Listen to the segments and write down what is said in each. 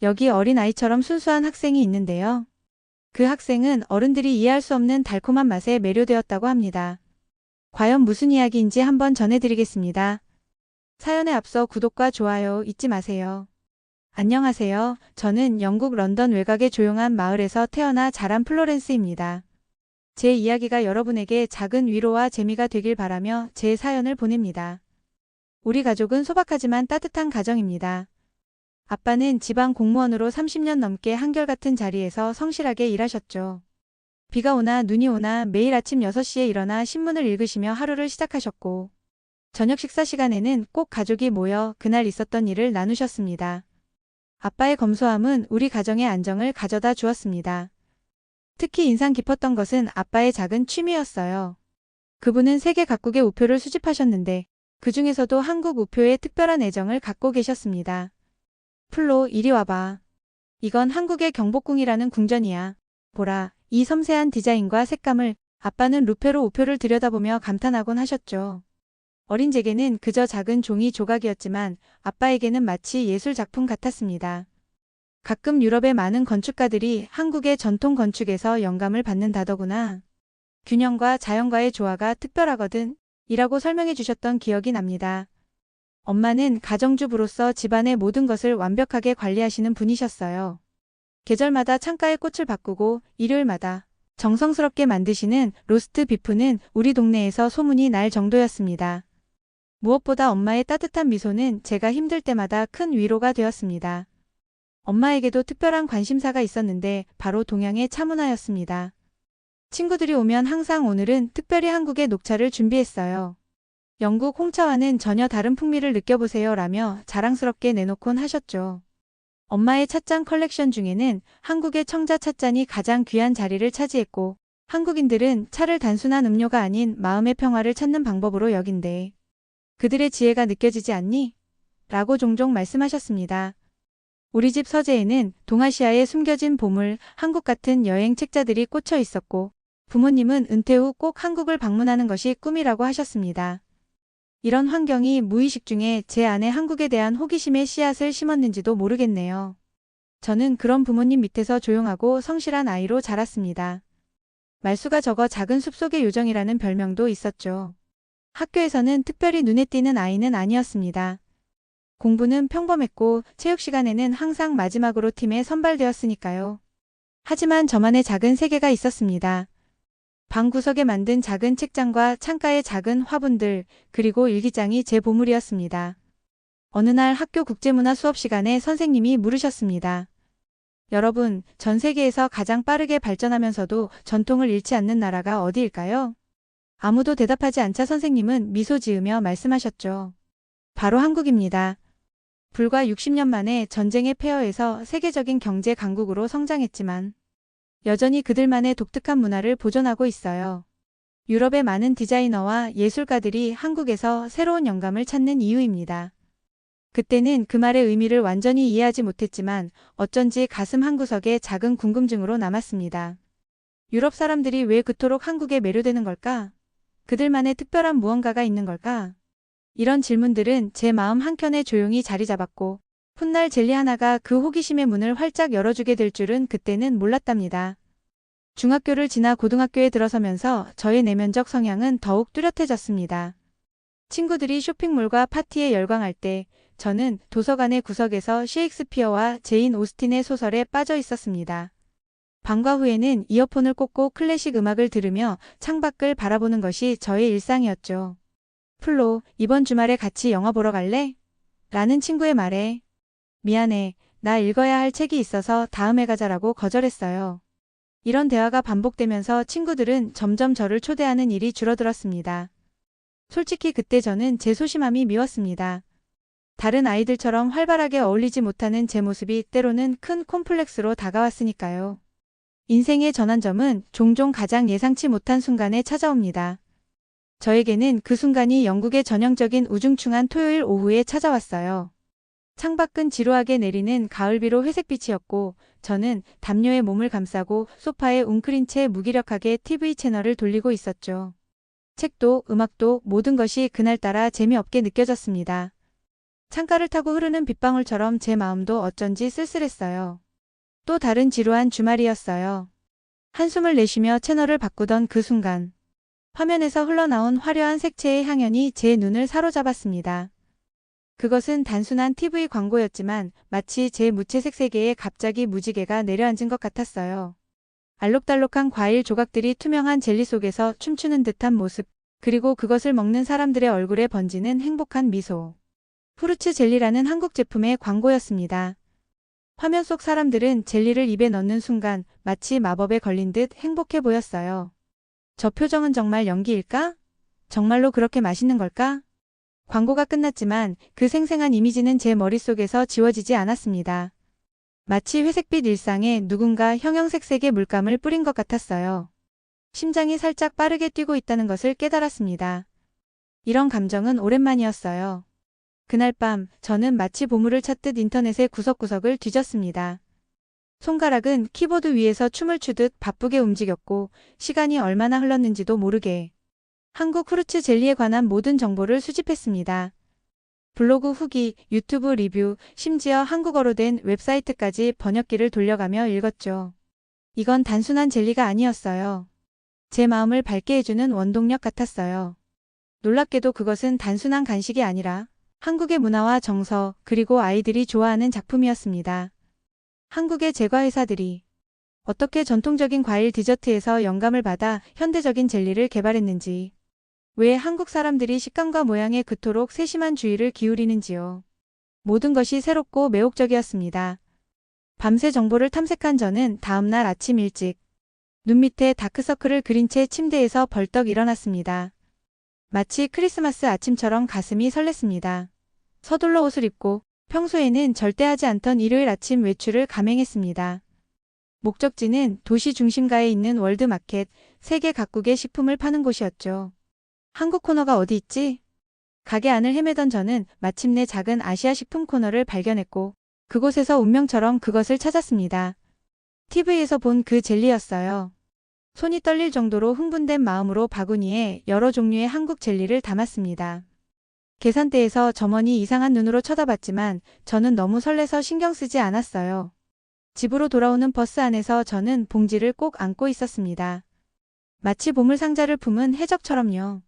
여기 어린아이처럼 순수한 학생이 있는데요. 그 학생은 어른들이 이해할 수 없는 달콤한 맛에 매료되었다고 합니다. 과연 무슨 이야기인지 한번 전해드리겠습니다. 사연에 앞서 구독과 좋아요 잊지 마세요. 안녕하세요. 저는 영국 런던 외곽의 조용한 마을에서 태어나 자란 플로렌스입니다. 제 이야기가 여러분에게 작은 위로와 재미가 되길 바라며 제 사연을 보냅니다. 우리 가족은 소박하지만 따뜻한 가정입니다. 아빠는 지방 공무원으로 30년 넘게 한결같은 자리에서 성실하게 일하셨죠. 비가 오나 눈이 오나 매일 아침 6시에 일어나 신문을 읽으시며 하루를 시작하셨고, 저녁 식사 시간에는 꼭 가족이 모여 그날 있었던 일을 나누셨습니다. 아빠의 검소함은 우리 가정의 안정을 가져다 주었습니다. 특히 인상 깊었던 것은 아빠의 작은 취미였어요. 그분은 세계 각국의 우표를 수집하셨는데 그 중에서도 한국 우표에 특별한 애정을 갖고 계셨습니다. 플로, 이리 와봐. 이건 한국의 경복궁이라는 궁전이야. 보라, 이 섬세한 디자인과 색감을. 아빠는 루페로 우표를 들여다보며 감탄하곤 하셨죠. 어린 제게는 그저 작은 종이 조각이었지만 아빠에게는 마치 예술 작품 같았습니다. 가끔 유럽의 많은 건축가들이 한국의 전통 건축에서 영감을 받는다더구나. 균형과 자연과의 조화가 특별하거든. 이라고 설명해 주셨던 기억이 납니다. 엄마는 가정주부로서 집안의 모든 것을 완벽하게 관리하시는 분이셨어요. 계절마다 창가의 꽃을 바꾸고 일요일마다 정성스럽게 만드시는 로스트 비프는 우리 동네에서 소문이 날 정도였습니다. 무엇보다 엄마의 따뜻한 미소는 제가 힘들 때마다 큰 위로가 되었습니다. 엄마에게도 특별한 관심사가 있었는데 바로 동양의 차문화였습니다. 친구들이 오면 항상 오늘은 특별히 한국의 녹차를 준비했어요. 영국 홍차와는 전혀 다른 풍미를 느껴보세요 라며 자랑스럽게 내놓곤 하셨죠. 엄마의 찻잔 컬렉션 중에는 한국의 청자 찻잔이 가장 귀한 자리를 차지했고, 한국인들은 차를 단순한 음료가 아닌 마음의 평화를 찾는 방법으로 여긴대. 그들의 지혜가 느껴지지 않니? 라고 종종 말씀하셨습니다. 우리 집 서재에는 동아시아에 숨겨진 보물, 한국 같은 여행 책자들이 꽂혀 있었고, 부모님은 은퇴 후 꼭 한국을 방문하는 것이 꿈이라고 하셨습니다. 이런 환경이 무의식 중에 제 안에 한국에 대한 호기심의 씨앗을 심었는지도 모르겠네요. 저는 그런 부모님 밑에서 조용하고 성실한 아이로 자랐습니다. 말수가 적어 작은 숲속의 요정이라는 별명도 있었죠. 학교에서는 특별히 눈에 띄는 아이는 아니었습니다. 공부는 평범했고 체육 시간에는 항상 마지막으로 팀에 선발되었으니까요. 하지만 저만의 작은 세계가 있었습니다. 방 구석에 만든 작은 책장과 창가의 작은 화분들, 그리고 일기장이 제 보물이었습니다. 어느 날 학교 국제문화 수업 시간에 선생님이 물으셨습니다. 여러분, 전 세계에서 가장 빠르게 발전하면서도 전통을 잃지 않는 나라가 어디일까요? 아무도 대답하지 않자 선생님은 미소 지으며 말씀하셨죠. 바로 한국입니다. 불과 60년 만에 전쟁의 폐허에서 세계적인 경제 강국으로 성장했지만 여전히 그들만의 독특한 문화를 보존하고 있어요. 유럽의 많은 디자이너와 예술가들이 한국에서 새로운 영감을 찾는 이유입니다. 그때는 그 말의 의미를 완전히 이해하지 못했지만 어쩐지 가슴 한구석에 작은 궁금증으로 남았습니다. 유럽 사람들이 왜 그토록 한국에 매료되는 걸까? 그들만의 특별한 무언가가 있는 걸까? 이런 질문들은 제 마음 한켠에 조용히 자리 잡았고, 훗날 젤리 하나가 그 호기심의 문을 활짝 열어주게 될 줄은 그때는 몰랐답니다. 중학교를 지나 고등학교에 들어서면서 저의 내면적 성향은 더욱 뚜렷해졌습니다. 친구들이 쇼핑몰과 파티에 열광할 때 저는 도서관의 구석에서 셰익스피어와 제인 오스틴의 소설에 빠져 있었습니다. 방과 후에는 이어폰을 꽂고 클래식 음악을 들으며 창밖을 바라보는 것이 저의 일상이었죠. 플로, 이번 주말에 같이 영화 보러 갈래? 라는 친구의 말에 미안해, 나 읽어야 할 책이 있어서 다음에 가자라고 거절했어요. 이런 대화가 반복되면서 친구들은 점점 저를 초대하는 일이 줄어들었습니다. 솔직히 그때 저는 제 소심함이 미웠습니다. 다른 아이들처럼 활발하게 어울리지 못하는 제 모습이 때로는 큰 콤플렉스로 다가왔으니까요. 인생의 전환점은 종종 가장 예상치 못한 순간에 찾아옵니다. 저에게는 그 순간이 영국의 전형적인 우중충한 토요일 오후에 찾아왔어요. 창밖은 지루하게 내리는 가을비로 회색빛이었고 저는 담요에 몸을 감싸고 소파에 웅크린 채 무기력하게 TV 채널을 돌리고 있었죠. 책도 음악도 모든 것이 그날따라 재미없게 느껴졌습니다. 창가를 타고 흐르는 빗방울처럼 제 마음도 어쩐지 쓸쓸했어요. 또 다른 지루한 주말이었어요. 한숨을 내쉬며 채널을 바꾸던 그 순간 화면에서 흘러나온 화려한 색채의 향연이 제 눈을 사로잡았습니다. 그것은 단순한 TV 광고였지만 마치 제 무채색 세계에 갑자기 무지개가 내려앉은 것 같았어요. 알록달록한 과일 조각들이 투명한 젤리 속에서 춤추는 듯한 모습, 그리고 그것을 먹는 사람들의 얼굴에 번지는 행복한 미소. 후르츠 젤리라는 한국 제품의 광고였습니다. 화면 속 사람들은 젤리를 입에 넣는 순간 마치 마법에 걸린 듯 행복해 보였어요. 저 표정은 정말 연기일까? 정말로 그렇게 맛있는 걸까? 광고가 끝났지만 그 생생한 이미지는 제 머릿속에서 지워지지 않았습니다. 마치 회색빛 일상에 누군가 형형색색의 물감을 뿌린 것 같았어요. 심장이 살짝 빠르게 뛰고 있다는 것을 깨달았습니다. 이런 감정은 오랜만이었어요. 그날 밤 저는 마치 보물을 찾듯 인터넷의 구석구석을 뒤졌습니다. 손가락은 키보드 위에서 춤을 추듯 바쁘게 움직였고 시간이 얼마나 흘렀는지도 모르게 한국 후르츠 젤리에 관한 모든 정보를 수집했습니다. 블로그 후기, 유튜브 리뷰, 심지어 한국어로 된 웹사이트까지 번역기를 돌려가며 읽었죠. 이건 단순한 젤리가 아니었어요. 제 마음을 밝게 해주는 원동력 같았어요. 놀랍게도 그것은 단순한 간식이 아니라 한국의 문화와 정서, 그리고 아이들이 좋아하는 작품이었습니다. 한국의 제과회사들이 어떻게 전통적인 과일 디저트에서 영감을 받아 현대적인 젤리를 개발했는지, 왜 한국 사람들이 식감과 모양에 그토록 세심한 주의를 기울이는지요. 모든 것이 새롭고 매혹적이었습니다. 밤새 정보를 탐색한 저는 다음날 아침 일찍 눈 밑에 다크서클을 그린 채 침대에서 벌떡 일어났습니다. 마치 크리스마스 아침처럼 가슴이 설렜습니다. 서둘러 옷을 입고 평소에는 절대 하지 않던 일요일 아침 외출을 감행했습니다. 목적지는 도시 중심가에 있는 월드마켓, 세계 각국의 식품을 파는 곳이었죠. 한국 코너가 어디 있지? 가게 안을 헤매던 저는 마침내 작은 아시아 식품 코너를 발견했고 그곳에서 운명처럼 그것을 찾았습니다. TV에서 본 그 젤리였어요. 손이 떨릴 정도로 흥분된 마음으로 바구니에 여러 종류의 한국 젤리를 담았습니다. 계산대에서 점원이 이상한 눈으로 쳐다봤지만 저는 너무 설레서 신경 쓰지 않았어요. 집으로 돌아오는 버스 안에서 저는 봉지를 꼭 안고 있었습니다. 마치 보물상자를 품은 해적처럼요.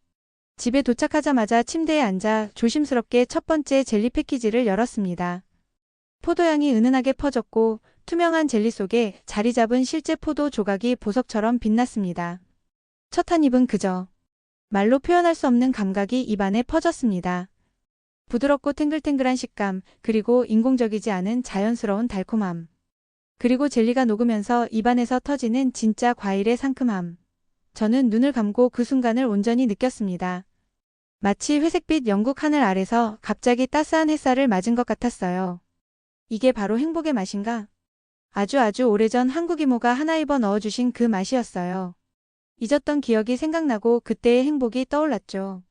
집에 도착하자마자 침대에 앉아 조심스럽게 첫 번째 젤리 패키지를 열었습니다. 포도향이 은은하게 퍼졌고 투명한 젤리 속에 자리 잡은 실제 포도 조각이 보석처럼 빛났습니다. 첫 한 입은 그저 말로 표현할 수 없는 감각이 입안에 퍼졌습니다. 부드럽고 탱글탱글한 식감, 그리고 인공적이지 않은 자연스러운 달콤함. 그리고 젤리가 녹으면서 입안에서 터지는 진짜 과일의 상큼함. 저는 눈을 감고 그 순간을 온전히 느꼈습니다. 마치 회색빛 영국 하늘 아래서 갑자기 따스한 햇살을 맞은 것 같았어요. 이게 바로 행복의 맛인가? 아주 오래전 한국 이모가 하나 입어 넣어주신 그 맛이었어요. 잊었던 기억이 생각나고 그때의 행복이 떠올랐죠.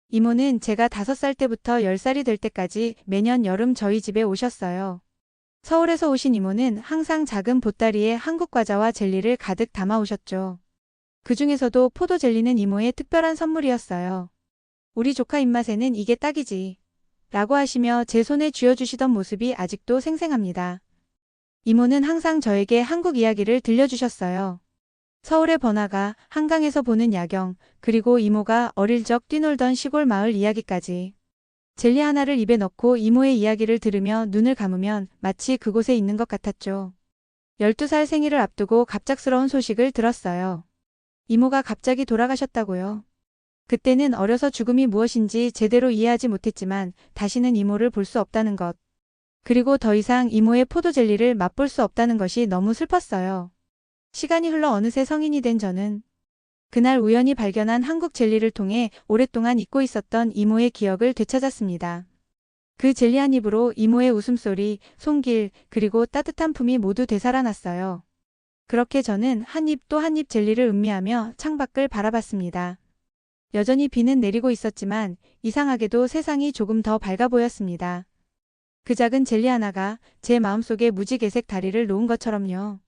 이모는 제가 5살 때부터 10살이 될 때까지 매년 여름 저희 집에 오셨어요. 서울에서 오신 이모는 항상 작은 보따리에 한국 과자와 젤리를 가득 담아 오셨죠. 그 중에서도 포도 젤리는 이모의 특별한 선물이었어요. 우리 조카 입맛에는 이게 딱이지. 라고 하시며 제 손에 쥐어주시던 모습이 아직도 생생합니다. 이모는 항상 저에게 한국 이야기를 들려주셨어요. 서울의 번화가, 한강에서 보는 야경, 그리고 이모가 어릴 적 뛰놀던 시골 마을 이야기까지. 젤리 하나를 입에 넣고 이모의 이야기를 들으며 눈을 감으면 마치 그곳에 있는 것 같았죠. 12살 생일을 앞두고 갑작스러운 소식을 들었어요. 이모가 갑자기 돌아가셨다고요. 그때는 어려서 죽음이 무엇인지 제대로 이해하지 못했지만 다시는 이모를 볼 수 없다는 것. 그리고 더 이상 이모의 포도 젤리를 맛볼 수 없다는 것이 너무 슬펐어요. 시간이 흘러 어느새 성인이 된 저는 그날 우연히 발견한 한국 젤리를 통해 오랫동안 잊고 있었던 이모의 기억을 되찾았습니다. 그 젤리 한 입으로 이모의 웃음소리, 손길, 그리고 따뜻한 품이 모두 되살아났어요. 그렇게 저는 한 입 또 한 입 젤리를 음미하며 창밖을 바라봤습니다. 여전히 비는 내리고 있었지만 이상하게도 세상이 조금 더 밝아 보였습니다. 그 작은 젤리 하나가 제 마음속에 무지개색 다리를 놓은 것처럼요.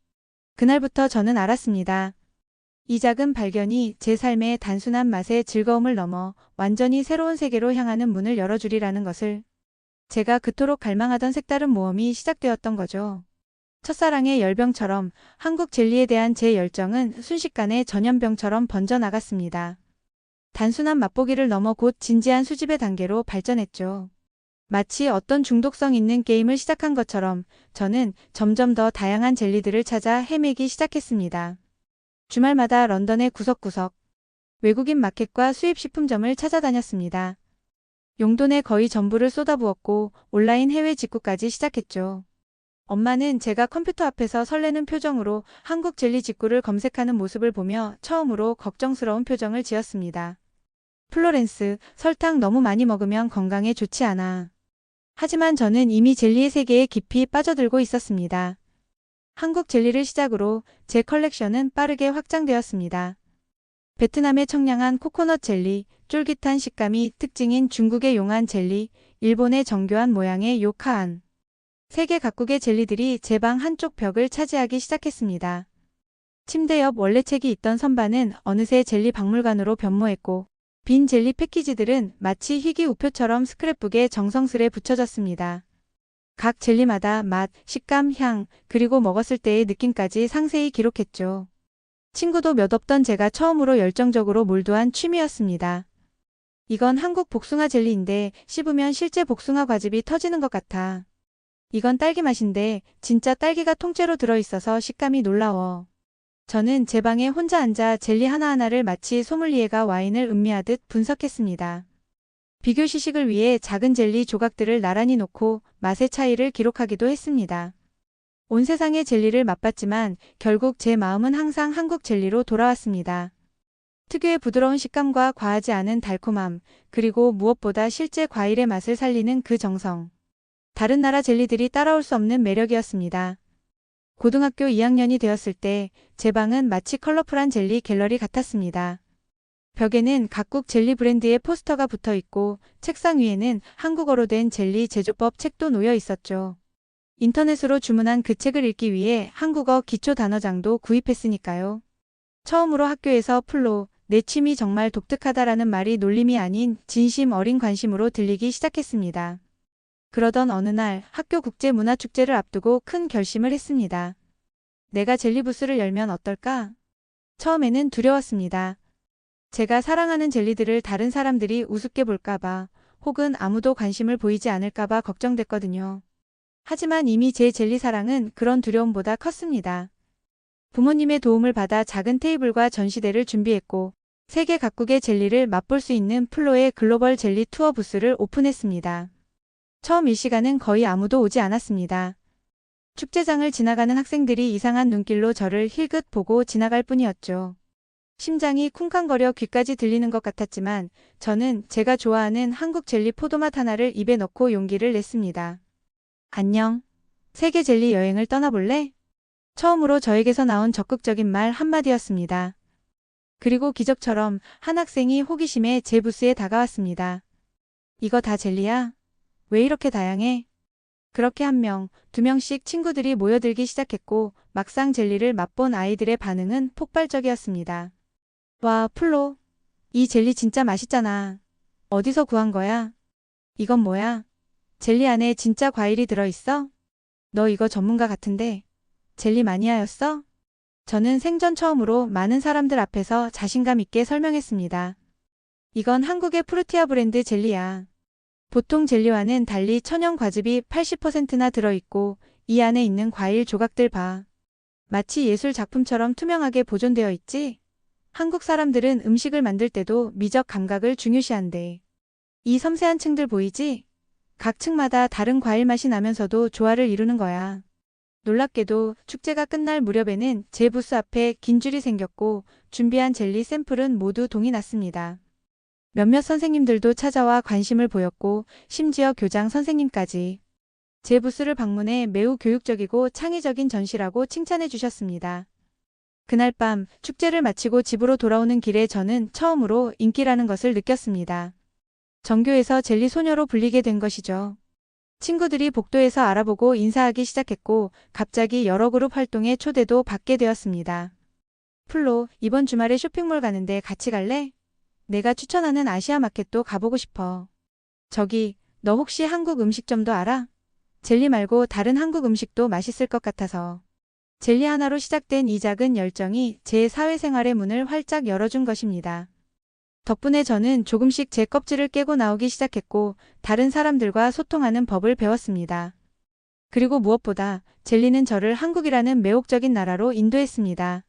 그날부터 저는 알았습니다. 이 작은 발견이 제 삶의 단순한 맛의 즐거움을 넘어 완전히 새로운 세계로 향하는 문을 열어주리라는 것을. 제가 그토록 갈망하던 색다른 모험이 시작되었던 거죠. 첫사랑의 열병처럼 한국 젤리에 대한 제 열정은 순식간에 전염병처럼 번져나갔습니다. 단순한 맛보기를 넘어 곧 진지한 수집의 단계로 발전했죠. 마치 어떤 중독성 있는 게임을 시작한 것처럼 저는 점점 더 다양한 젤리들을 찾아 헤매기 시작했습니다. 주말마다 런던의 구석구석, 외국인 마켓과 수입식품점을 찾아다녔습니다. 용돈의 거의 전부를 쏟아부었고 온라인 해외 직구까지 시작했죠. 엄마는 제가 컴퓨터 앞에서 설레는 표정으로 한국 젤리 직구를 검색하는 모습을 보며 처음으로 걱정스러운 표정을 지었습니다. 플로렌스, 설탕 너무 많이 먹으면 건강에 좋지 않아. 하지만 저는 이미 젤리의 세계에 깊이 빠져들고 있었습니다. 한국 젤리를 시작으로 제 컬렉션은 빠르게 확장되었습니다. 베트남의 청량한 코코넛 젤리, 쫄깃한 식감이 특징인 중국의 용안 젤리, 일본의 정교한 모양의 요카안. 세계 각국의 젤리들이 제 방 한쪽 벽을 차지하기 시작했습니다. 침대 옆 원래책이 있던 선반은 어느새 젤리 박물관으로 변모했고 빈 젤리 패키지들은 마치 희귀 우표처럼 스크랩북에 정성스레 붙여졌습니다. 각 젤리마다 맛, 식감, 향, 그리고 먹었을 때의 느낌까지 상세히 기록했죠. 친구도 몇 없던 제가 처음으로 열정적으로 몰두한 취미였습니다. 이건 한국 복숭아 젤리인데 씹으면 실제 복숭아 과즙이 터지는 것 같아. 이건 딸기 맛인데 진짜 딸기가 통째로 들어있어서 식감이 놀라워. 저는 제 방에 혼자 앉아 젤리 하나하나를 마치 소믈리에가 와인을 음미하듯 분석했습니다. 비교 시식을 위해 작은 젤리 조각들을 나란히 놓고 맛의 차이를 기록하기도 했습니다. 온 세상의 젤리를 맛봤지만 결국 제 마음은 항상 한국 젤리로 돌아왔습니다. 특유의 부드러운 식감과 과하지 않은 달콤함, 그리고 무엇보다 실제 과일의 맛을 살리는 그 정성. 다른 나라 젤리들이 따라올 수 없는 매력이었습니다. 고등학교 2학년이 되었을 때 제 방은 마치 컬러풀한 젤리 갤러리 같았습니다. 벽에는 각국 젤리 브랜드의 포스터가 붙어 있고 책상 위에는 한국어로 된 젤리 제조법 책도 놓여 있었죠. 인터넷으로 주문한 그 책을 읽기 위해 한국어 기초 단어장도 구입했으니까요. 처음으로 학교에서 플로, 내 취미 정말 독특하다라는 말이 놀림이 아닌 진심 어린 관심으로 들리기 시작했습니다. 그러던 어느 날 학교 국제문화축제를 앞두고 큰 결심을 했습니다. 내가 젤리 부스를 열면 어떨까? 처음에는 두려웠습니다. 제가 사랑하는 젤리들을 다른 사람들이 우습게 볼까봐 혹은 아무도 관심을 보이지 않을까봐 걱정됐거든요. 하지만 이미 제 젤리 사랑은 그런 두려움보다 컸습니다. 부모님의 도움을 받아 작은 테이블과 전시대를 준비했고 세계 각국의 젤리를 맛볼 수 있는 플로의 글로벌 젤리 투어 부스를 오픈했습니다. 처음 일시간은 거의 아무도 오지 않았습니다. 축제장을 지나가는 학생들이 이상한 눈길로 저를 힐끗 보고 지나갈 뿐이었죠. 심장이 쿵쾅거려 귀까지 들리는 것 같았지만 저는 제가 좋아하는 한국 젤리 포도맛 하나를 입에 넣고 용기를 냈습니다. 안녕. 세계 젤리 여행을 떠나볼래? 처음으로 저에게서 나온 적극적인 말 한마디였습니다. 그리고 기적처럼 한 학생이 호기심에 제 부스에 다가왔습니다. 이거 다 젤리야? 왜 이렇게 다양해? 그렇게 한 명, 두 명씩 친구들이 모여들기 시작했고 막상 젤리를 맛본 아이들의 반응은 폭발적이었습니다. 와, 플로. 이 젤리 진짜 맛있잖아. 어디서 구한 거야? 이건 뭐야? 젤리 안에 진짜 과일이 들어있어? 너 이거 전문가 같은데. 젤리 마니아였어? 저는 생전 처음으로 많은 사람들 앞에서 자신감 있게 설명했습니다. 이건 한국의 프루티아 브랜드 젤리야. 보통 젤리와는 달리 천연 과즙이 80%나 들어있고 이 안에 있는 과일 조각들 봐. 마치 예술 작품처럼 투명하게 보존되어 있지? 한국 사람들은 음식을 만들 때도 미적 감각을 중요시한대. 이 섬세한 층들 보이지? 각 층마다 다른 과일 맛이 나면서도 조화를 이루는 거야. 놀랍게도 축제가 끝날 무렵에는 제 부스 앞에 긴 줄이 생겼고 준비한 젤리 샘플은 모두 동이 났습니다. 몇몇 선생님들도 찾아와 관심을 보였고 심지어 교장 선생님까지 제 부스를 방문해 매우 교육적이고 창의적인 전시라고 칭찬해 주셨습니다. 그날 밤 축제를 마치고 집으로 돌아오는 길에 저는 처음으로 인기라는 것을 느꼈습니다. 전교에서 젤리 소녀로 불리게 된 것이죠. 친구들이 복도에서 알아보고 인사하기 시작했고 갑자기 여러 그룹 활동에 초대도 받게 되었습니다. 플로, 이번 주말에 쇼핑몰 가는데 같이 갈래? 내가 추천하는 아시아 마켓도 가보고 싶어. 저기, 너 혹시 한국 음식점도 알아? 젤리 말고 다른 한국 음식도 맛있을 것 같아서. 젤리 하나로 시작된 이 작은 열정이 제 사회생활의 문을 활짝 열어준 것입니다. 덕분에 저는 조금씩 제 껍질을 깨고 나오기 시작했고 다른 사람들과 소통하는 법을 배웠습니다. 그리고 무엇보다 젤리는 저를 한국이라는 매혹적인 나라로 인도했습니다.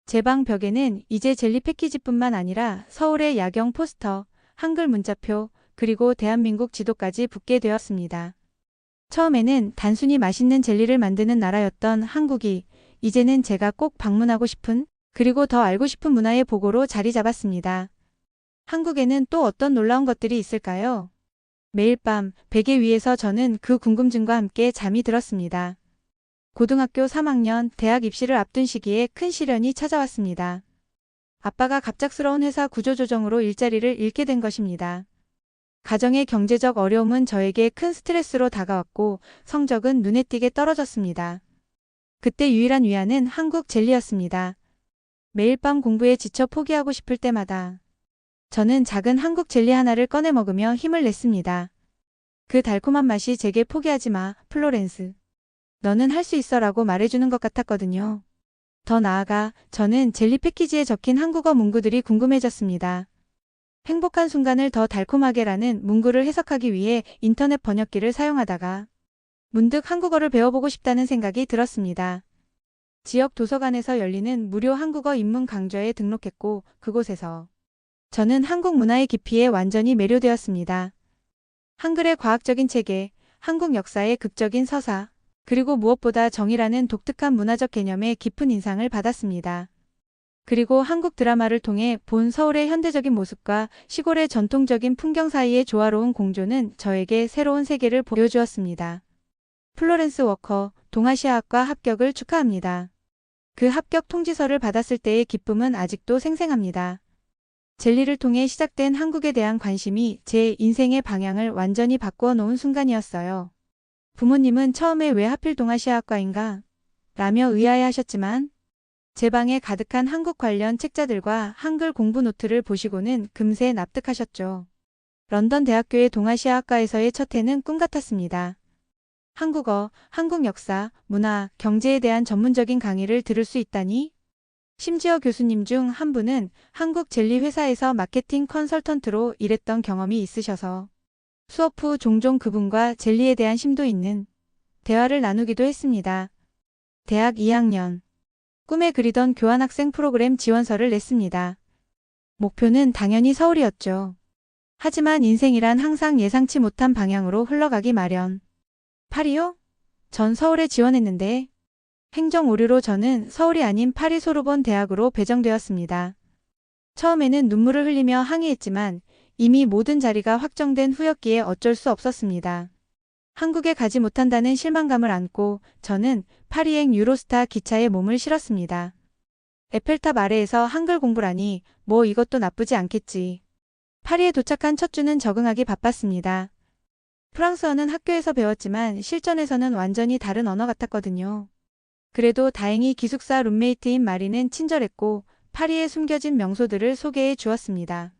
제 방 벽에는 이제 젤리 패키지뿐만 아니라 서울의 야경 포스터, 한글 문자표, 그리고 대한민국 지도까지 붙게 되었습니다. 처음에는 단순히 맛있는 젤리를 만드는 나라였던 한국이 이제는 제가 꼭 방문하고 싶은 그리고 더 알고 싶은 문화의 보고로 자리 잡았습니다. 한국에는 또 어떤 놀라운 것들이 있을까요? 매일 밤 베개 위에서 저는 그 궁금증과 함께 잠이 들었습니다. 고등학교 3학년 대학 입시를 앞둔 시기에 큰 시련이 찾아왔습니다. 아빠가 갑작스러운 회사 구조조정으로 일자리를 잃게 된 것입니다. 가정의 경제적 어려움은 저에게 큰 스트레스로 다가왔고 성적은 눈에 띄게 떨어졌습니다. 그때 유일한 위안은 한국 젤리였습니다. 매일 밤 공부에 지쳐 포기하고 싶을 때마다 저는 작은 한국 젤리 하나를 꺼내 먹으며 힘을 냈습니다. 그 달콤한 맛이 제게 포기하지 마, 플로렌스. 너는 할 수 있어라고 말해주는 것 같았거든요. 더 나아가 저는 젤리 패키지에 적힌 한국어 문구들이 궁금해졌습니다. 행복한 순간을 더 달콤하게라는 문구를 해석하기 위해 인터넷 번역기를 사용하다가 문득 한국어를 배워보고 싶다는 생각이 들었습니다. 지역 도서관에서 열리는 무료 한국어 입문 강좌에 등록했고 그곳에서 저는 한국 문화의 깊이에 완전히 매료되었습니다. 한글의 과학적인 체계, 한국 역사의 극적인 서사, 그리고 무엇보다 정이라는 독특한 문화적 개념에 깊은 인상을 받았습니다. 그리고 한국 드라마를 통해 본 서울의 현대적인 모습과 시골의 전통적인 풍경 사이의 조화로운 공조는 저에게 새로운 세계를 보여주었습니다. 플로렌스 워커, 동아시아학과 합격을 축하합니다. 그 합격 통지서를 받았을 때의 기쁨은 아직도 생생합니다. 젤리를 통해 시작된 한국에 대한 관심이 제 인생의 방향을 완전히 바꾸어 놓은 순간이었어요. 부모님은 처음에 왜 하필 동아시아학과인가? 라며 의아해하셨지만 제 방에 가득한 한국 관련 책자들과 한글 공부 노트를 보시고는 금세 납득하셨죠. 런던 대학교의 동아시아학과에서의 첫 해는 꿈 같았습니다. 한국어, 한국 역사, 문화, 경제에 대한 전문적인 강의를 들을 수 있다니? 심지어 교수님 중 한 분은 한국 젤리 회사에서 마케팅 컨설턴트로 일했던 경험이 있으셔서 수업 후 종종 그분과 젤리에 대한 심도 있는 대화를 나누기도 했습니다. 대학 2학년. 꿈에 그리던 교환학생 프로그램 지원서를 냈습니다. 목표는 당연히 서울이었죠. 하지만 인생이란 항상 예상치 못한 방향으로 흘러가기 마련. 파리요? 전 서울에 지원했는데 행정 오류로 저는 서울이 아닌 파리 소르본 대학으로 배정되었습니다. 처음에는 눈물을 흘리며 항의했지만 이미 모든 자리가 확정된 후였기에 어쩔 수 없었습니다. 한국에 가지 못한다는 실망감을 안고 저는 파리행 유로스타 기차에 몸을 실었습니다. 에펠탑 아래에서 한글 공부라니 뭐 이것도 나쁘지 않겠지. 파리에 도착한 첫 주는 적응하기 바빴습니다. 프랑스어는 학교에서 배웠지만 실전에서는 완전히 다른 언어 같았거든요. 그래도 다행히 기숙사 룸메이트인 마리는 친절했고 파리에 숨겨진 명소들을 소개해 주었습니다.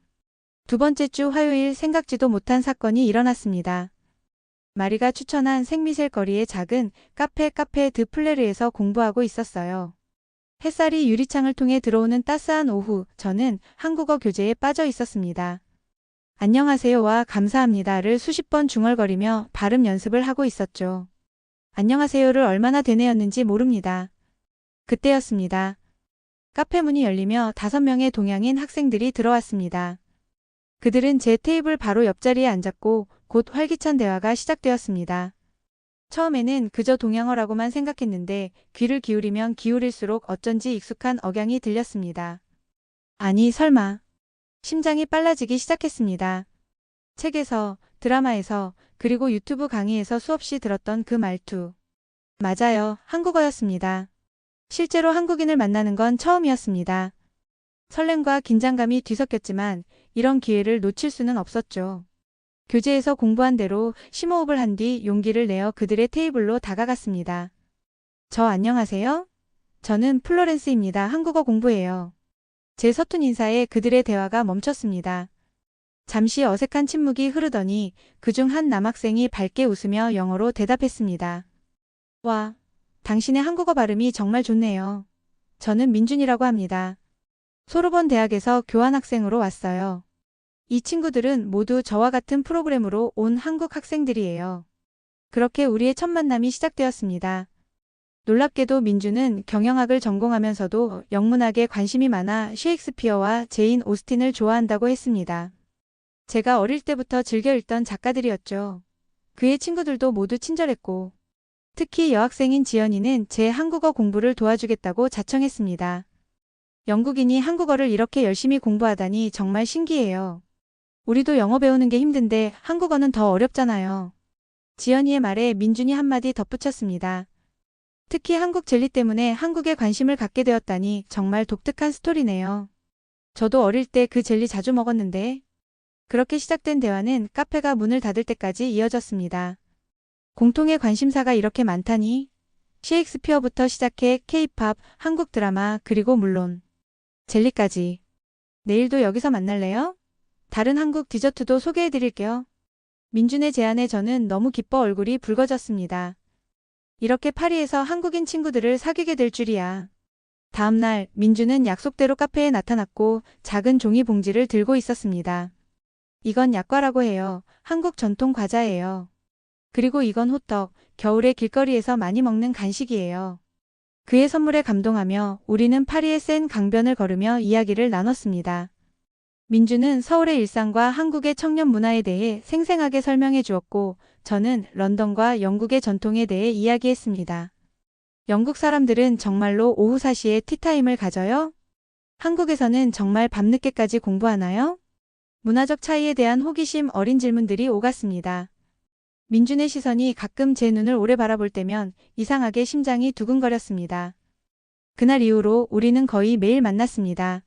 두 번째 주 화요일 생각지도 못한 사건이 일어났습니다. 마리가 추천한 생미셀 거리의 작은 카페 드 플레르에서 공부하고 있었어요. 햇살이 유리창을 통해 들어오는 따스한 오후, 저는 한국어 교재에 빠져 있었습니다. 안녕하세요와 감사합니다를 수십 번 중얼거리며 발음 연습을 하고 있었죠. 안녕하세요를 얼마나 되뇌었는지 모릅니다. 그때였습니다. 카페 문이 열리며 5명의 동양인 학생들이 들어왔습니다. 그들은 제 테이블 바로 옆자리에 앉았고 곧 활기찬 대화가 시작되었습니다. 처음에는 그저 동양어라고만 생각했는데 귀를 기울이면 기울일수록 어쩐지 익숙한 억양이 들렸습니다. 아니 설마. 심장이 빨라지기 시작했습니다. 책에서, 드라마에서, 그리고 유튜브 강의에서 수없이 들었던 그 말투. 맞아요, 한국어였습니다. 실제로 한국인을 만나는 건 처음이었습니다. 설렘과 긴장감이 뒤섞였지만 이런 기회를 놓칠 수는 없었죠. 교재에서 공부한 대로 심호흡을 한 뒤 용기를 내어 그들의 테이블로 다가갔습니다. 저 안녕하세요? 저는 플로렌스입니다. 한국어 공부해요. 제 서툰 인사에 그들의 대화가 멈췄습니다. 잠시 어색한 침묵이 흐르더니 그중 한 남학생이 밝게 웃으며 영어로 대답했습니다. 와, 당신의 한국어 발음이 정말 좋네요. 저는 민준이라고 합니다. 소르본 대학에서 교환학생으로 왔어요. 이 친구들은 모두 저와 같은 프로그램으로 온 한국 학생들이에요. 그렇게 우리의 첫 만남이 시작되었습니다. 놀랍게도 민주는 경영학을 전공하면서도 영문학에 관심이 많아 셰익스피어와 제인 오스틴을 좋아한다고 했습니다. 제가 어릴 때부터 즐겨 읽던 작가들이었죠. 그의 친구들도 모두 친절했고, 특히 여학생인 지연이는 제 한국어 공부를 도와주겠다고 자청했습니다. 영국인이 한국어를 이렇게 열심히 공부하다니 정말 신기해요. 우리도 영어 배우는 게 힘든데 한국어는 더 어렵잖아요. 지연이의 말에 민준이 한마디 덧붙였습니다. 특히 한국 젤리 때문에 한국에 관심을 갖게 되었다니 정말 독특한 스토리네요. 저도 어릴 때 그 젤리 자주 먹었는데. 그렇게 시작된 대화는 카페가 문을 닫을 때까지 이어졌습니다. 공통의 관심사가 이렇게 많다니? 셰익스피어부터 시작해 케이팝, 한국 드라마, 그리고 물론 젤리까지. 내일도 여기서 만날래요? 다른 한국 디저트도 소개해드릴게요. 민준의 제안에 저는 너무 기뻐 얼굴이 붉어졌습니다. 이렇게 파리에서 한국인 친구들을 사귀게 될 줄이야. 다음날 민준은 약속대로 카페에 나타났고 작은 종이 봉지를 들고 있었습니다. 이건 약과라고 해요. 한국 전통 과자예요. 그리고 이건 호떡, 겨울에 길거리에서 많이 먹는 간식이에요. 그의 선물에 감동하며 우리는 파리의 센 강변을 걸으며 이야기를 나눴습니다. 민주는 서울의 일상과 한국의 청년 문화에 대해 생생하게 설명해 주었고 저는 런던과 영국의 전통에 대해 이야기했습니다. 영국 사람들은 정말로 오후 4시에 티타임을 가져요? 한국에서는 정말 밤늦게까지 공부하나요? 문화적 차이에 대한 호기심 어린 질문들이 오갔습니다. 민준의 시선이 가끔 제 눈을 오래 바라볼 때면 이상하게 심장이 두근거렸습니다. 그날 이후로 우리는 거의 매일 만났습니다.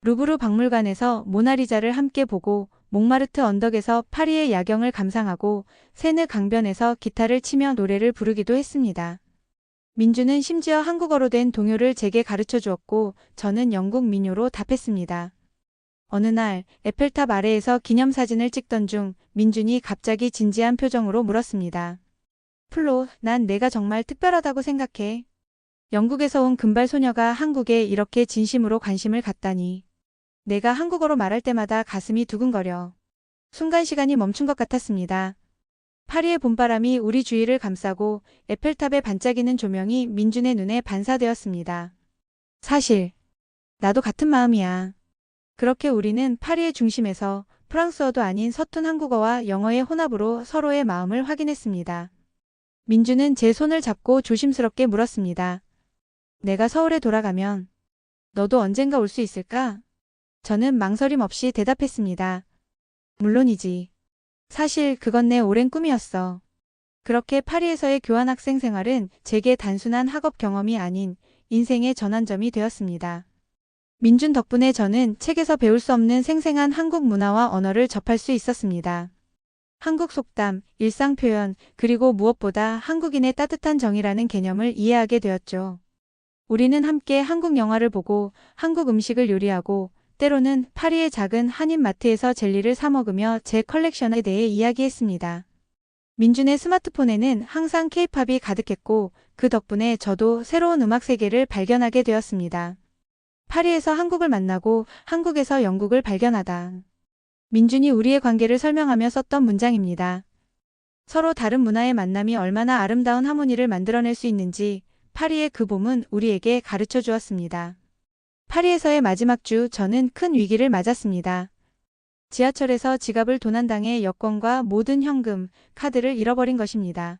루브르 박물관에서 모나리자를 함께 보고 몽마르트 언덕에서 파리의 야경을 감상하고 세느 강변에서 기타를 치며 노래를 부르기도 했습니다. 민주는 심지어 한국어로 된 동요를 제게 가르쳐 주었고 저는 영국 민요로 답했습니다. 어느 날 에펠탑 아래에서 기념사진을 찍던 중 민준이 갑자기 진지한 표정으로 물었습니다. 플로, 난 내가 정말 특별하다고 생각해. 영국에서 온 금발 소녀가 한국에 이렇게 진심으로 관심을 갖다니. 내가 한국어로 말할 때마다 가슴이 두근거려. 순간 시간이 멈춘 것 같았습니다. 파리의 봄바람이 우리 주위를 감싸고 에펠탑의 반짝이는 조명이 민준의 눈에 반사되었습니다. 사실 나도 같은 마음이야. 그렇게 우리는 파리의 중심에서 프랑스어도 아닌 서툰 한국어와 영어의 혼합으로 서로의 마음을 확인했습니다. 민주는 제 손을 잡고 조심스럽게 물었습니다. 내가 서울에 돌아가면 너도 언젠가 올 수 있을까? 저는 망설임 없이 대답했습니다. 물론이지. 사실 그건 내 오랜 꿈이었어. 그렇게 파리에서의 교환학생 생활은 제게 단순한 학업 경험이 아닌 인생의 전환점이 되었습니다. 민준 덕분에 저는 책에서 배울 수 없는 생생한 한국 문화와 언어를 접할 수 있었습니다. 한국 속담, 일상 표현, 그리고 무엇보다 한국인의 따뜻한 정이라는 개념을 이해하게 되었죠. 우리는 함께 한국 영화를 보고 한국 음식을 요리하고 때로는 파리의 작은 한인 마트에서 젤리를 사 먹으며 제 컬렉션에 대해 이야기했습니다. 민준의 스마트폰에는 항상 케이팝이 가득했고 그 덕분에 저도 새로운 음악 세계를 발견하게 되었습니다. 파리에서 한국을 만나고 한국에서 영국을 발견하다. 민준이 우리의 관계를 설명하며 썼던 문장입니다. 서로 다른 문화의 만남이 얼마나 아름다운 하모니를 만들어낼 수 있는지 파리의 그 봄은 우리에게 가르쳐 주었습니다. 파리에서의 마지막 주 저는 큰 위기를 맞았습니다. 지하철에서 지갑을 도난당해 여권과 모든 현금, 카드를 잃어버린 것입니다.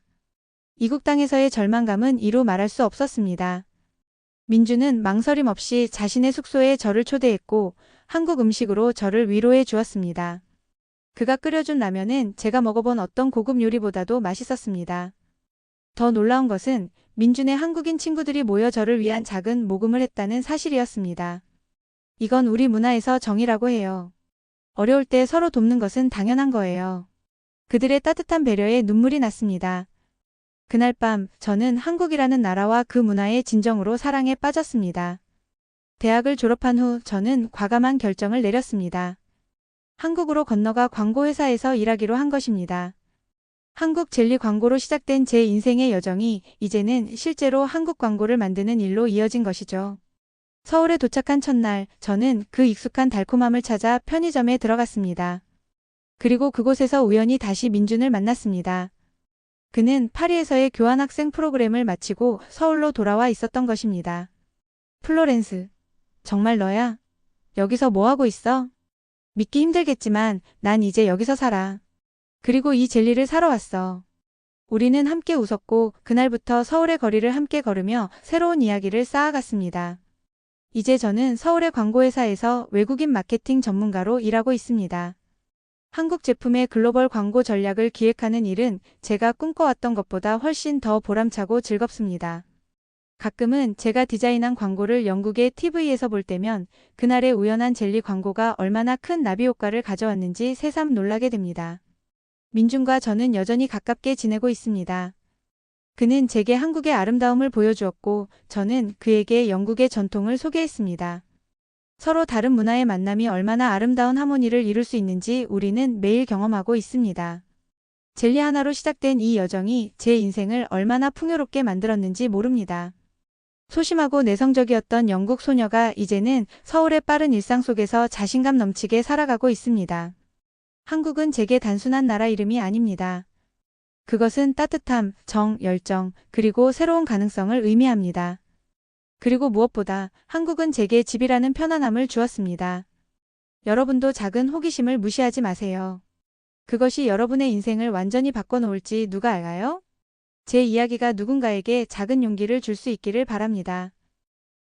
이국 땅에서의 절망감은 이루 말할 수 없었습니다. 민주는 망설임 없이 자신의 숙소에 저를 초대했고 한국 음식으로 저를 위로해 주었습니다. 그가 끓여준 라면은 제가 먹어본 어떤 고급 요리보다도 맛있었습니다. 더 놀라운 것은 민준의 한국인 친구들이 모여 저를 위한 작은 모금을 했다는 사실이었습니다. 이건 우리 문화에서 정이라고 해요. 어려울 때 서로 돕는 것은 당연한 거예요. 그들의 따뜻한 배려에 눈물이 났습니다. 그날 밤 저는 한국이라는 나라와 그 문화의 진정으로 사랑에 빠졌습니다. 대학을 졸업한 후 저는 과감한 결정을 내렸습니다. 한국으로 건너가 광고회사에서 일하기로 한 것입니다. 한국 젤리 광고로 시작된 제 인생의 여정이 이제는 실제로 한국 광고를 만드는 일로 이어진 것이죠. 서울에 도착한 첫날, 저는 그 익숙한 달콤함을 찾아 편의점에 들어갔습니다. 그리고 그곳에서 우연히 다시 민준을 만났습니다. 그는 파리에서의 교환학생 프로그램을 마치고 서울로 돌아와 있었던 것입니다. 플로렌스, 정말 너야? 여기서 뭐 하고 있어? 믿기 힘들겠지만 난 이제 여기서 살아. 그리고 이 젤리를 사러 왔어. 우리는 함께 웃었고 그날부터 서울의 거리를 함께 걸으며 새로운 이야기를 쌓아갔습니다. 이제 저는 서울의 광고회사에서 외국인 마케팅 전문가로 일하고 있습니다. 한국 제품의 글로벌 광고 전략을 기획하는 일은 제가 꿈꿔왔던 것보다 훨씬 더 보람차고 즐겁습니다. 가끔은 제가 디자인한 광고를 영국의 TV에서 볼 때면 그날의 우연한 젤리 광고가 얼마나 큰 나비 효과를 가져왔는지 새삼 놀라게 됩니다. 민준과 저는 여전히 가깝게 지내고 있습니다. 그는 제게 한국의 아름다움을 보여주었고 저는 그에게 영국의 전통을 소개했습니다. 서로 다른 문화의 만남이 얼마나 아름다운 하모니를 이룰 수 있는지 우리는 매일 경험하고 있습니다. 젤리 하나로 시작된 이 여정이 제 인생을 얼마나 풍요롭게 만들었는지 모릅니다. 소심하고 내성적이었던 영국 소녀가 이제는 서울의 빠른 일상 속에서 자신감 넘치게 살아가고 있습니다. 한국은 제게 단순한 나라 이름이 아닙니다. 그것은 따뜻함, 정, 열정, 그리고 새로운 가능성을 의미합니다. 그리고 무엇보다 한국은 제게 집이라는 편안함을 주었습니다. 여러분도 작은 호기심을 무시하지 마세요. 그것이 여러분의 인생을 완전히 바꿔놓을지 누가 알아요? 제 이야기가 누군가에게 작은 용기를 줄 수 있기를 바랍니다.